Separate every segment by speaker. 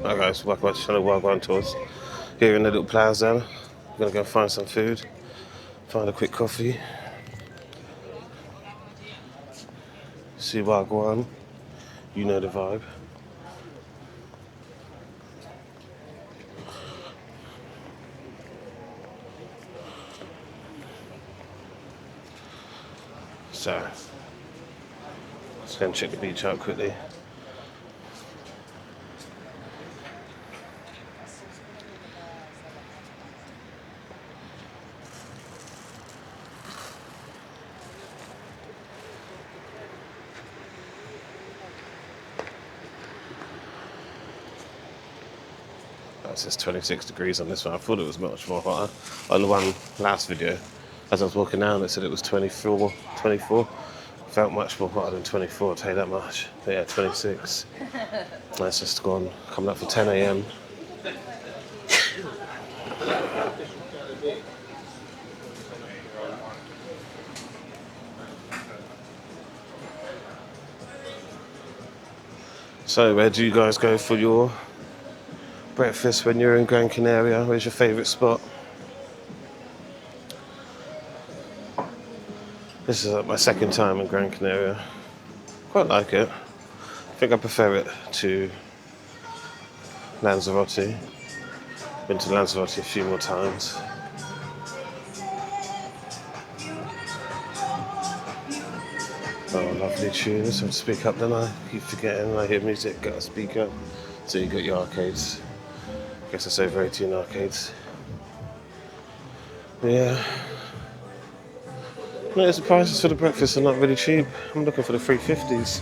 Speaker 1: Alright guys, welcome back to Channel Wagwan Tours. Here in the little plaza. I'm gonna go find some food, find a quick coffee, see Wagwan, you know the vibe. So, let's go and check the beach out quickly. It says 26 degrees on this one. I thought it was much more hotter. On the one last video, as I was walking down, it said it was 24. Felt much more hotter than 24, I'll tell you that much. But yeah, 26. Let's just go on, coming up for 10 a.m. So where do you guys go for your breakfast when you're in Gran Canaria? Where's your favourite spot? This is my second time in Gran Canaria. Quite like it. I think I prefer it to Lanzarote. Been to Lanzarote a few more times. Oh, lovely tunes. I have to speak up, don't I? Keep forgetting. I hear music, gotta speak up. So you got your arcades. I guess it's over 18 arcades. Yeah. No, the prices for the breakfast are not really cheap. I'm looking for the 350s.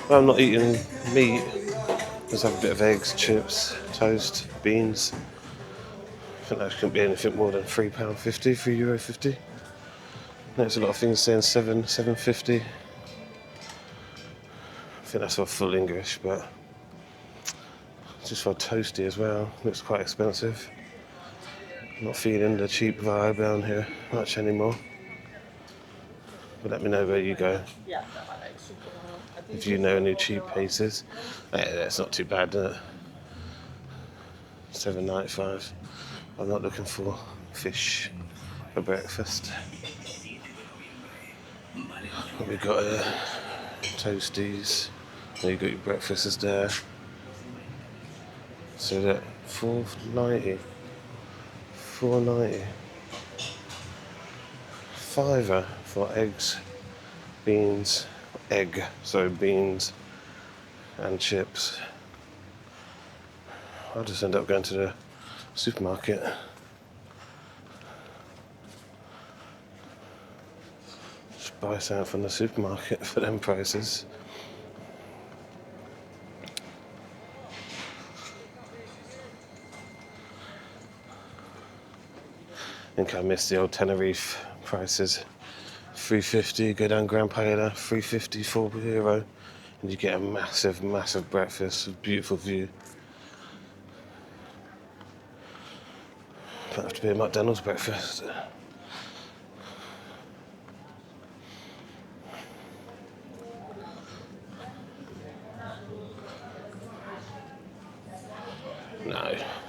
Speaker 1: But I'm not eating meat. Just have a bit of eggs, chips, toast, beans. I think that shouldn't be anything more than £3.50, €3.50. There's a lot of things saying £7.50. I think that's for full English, but just for a toasty as well. Looks quite expensive. I'm not feeling the cheap vibe down here much anymore. But let me know where you go. If you know any cheap places. That's not too bad, is it? £7.95. I'm not looking for fish for breakfast. We've got toasties. There you got your breakfast is there. So that £4.90. £5 for eggs, beans, beans and chips. I'll just end up going to the supermarket. Just buy something from the supermarket for them prices. I think I missed the old Tenerife prices. £3.50, go down Gran Canaria, £3.50, €4, and you get a massive, massive breakfast, a beautiful view. Might have to be a McDonald's breakfast.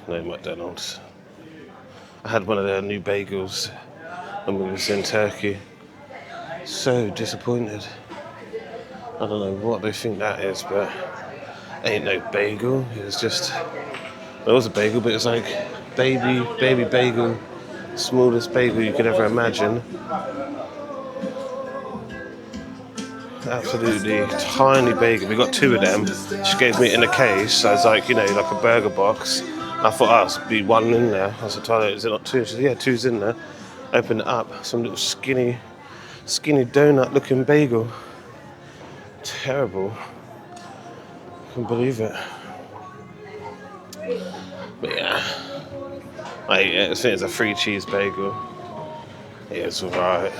Speaker 1: No McDonald's. I had one of their new bagels when we was in Turkey. So disappointed. I don't know what they think that is, but ain't no bagel. It was just, it was a bagel, but it was like baby bagel, smallest bagel you could ever imagine. Absolutely tiny bagel. We got two of them. She gave me it in a case, so it's like, like a burger box. I thought, must be one in there. I said, Tyler, is it not two? She said, yeah, two's in there. Opened it up, some little skinny donut looking bagel. Terrible. Couldn't believe it. But yeah. I think it's a 3 cheese bagel. Yeah, it's alright.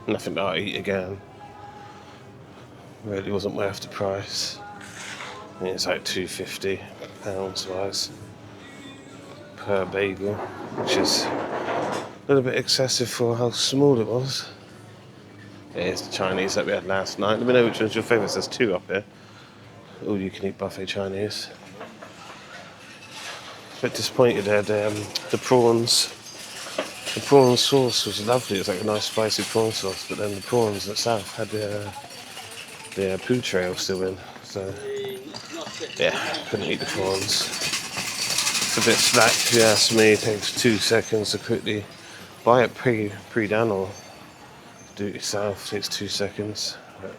Speaker 1: Nothing that I'll eat again. Really wasn't worth the price. I mean, it's like £2.50 wise per bagel, which is a little bit excessive for how small it was. It's the Chinese that we had last night. Let me know which one's your favourite. There's 2 up here. all you can eat buffet Chinese. A bit disappointed at the prawns. The prawn sauce was lovely. It was like a nice spicy prawn sauce, but then the prawns itself had the poo trail still in. So yeah, couldn't eat the prawns. It's a bit slack if you ask me. It takes 2 seconds to quickly buy it pre-done or do it yourself. It takes 2 seconds. But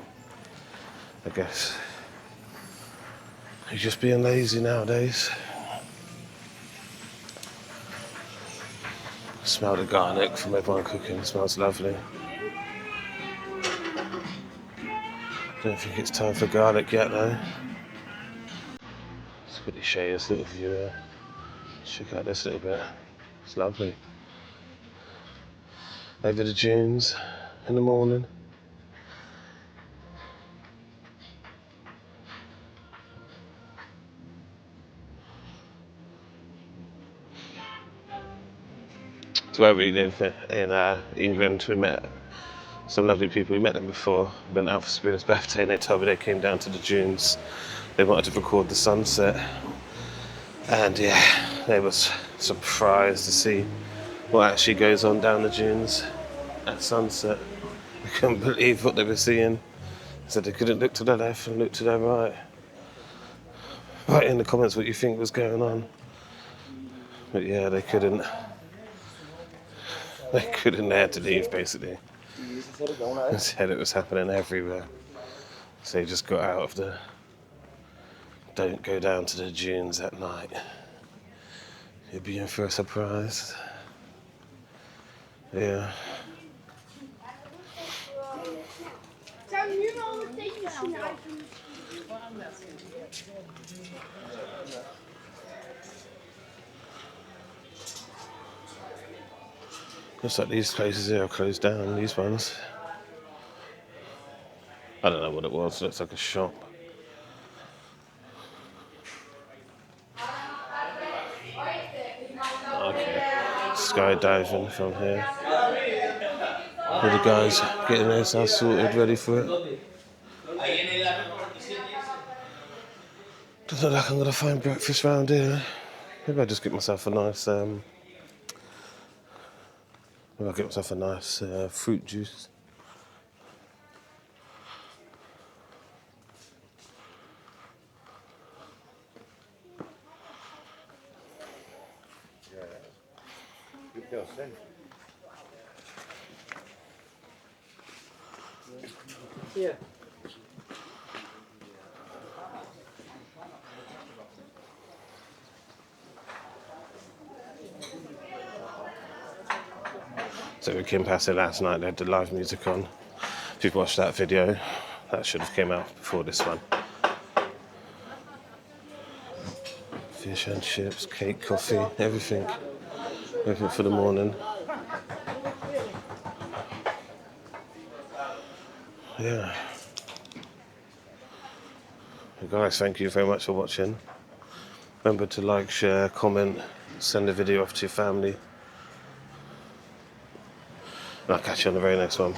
Speaker 1: I guess you're just being lazy nowadays. Smell the garlic from everyone cooking. It smells lovely. Don't think it's time for garlic yet though. Let's quickly show you this little view here. Check out this little bit. It's lovely. Over the dunes in the morning. It's where we live in England. We met some lovely people. We met them before. Went out for Sabrina's birthday and they told me they came down to the dunes. They wanted to record the sunset. And yeah, they was surprised to see what actually goes on down the dunes at sunset. They couldn't believe what they were seeing. Said they couldn't look to the left and look to the right. Write in the comments what you think was going on. But yeah, they couldn't. They couldn't. They had to leave basically. They said it was happening everywhere. So they just got out of the. Don't go down to the dunes at night. You'll be in for a surprise. Yeah. Looks like these places here are closed down, these ones. I don't know what it was, it looks like a shop. Okay, skydiving from here. All the guys getting themselves sorted, ready for it. Doesn't look like I'm gonna find breakfast round here. Maybe I'll just get myself a nice fruit juice.
Speaker 2: Yeah.
Speaker 1: So we came past it last night, they had the live music on. If you've watched that video, that should have came out before this one. Fish and chips, cake, coffee, everything. Everything for the morning. Yeah. Well, guys, thank you very much for watching. Remember to like, share, comment, send the video off to your family. And I'll catch you on the very next one.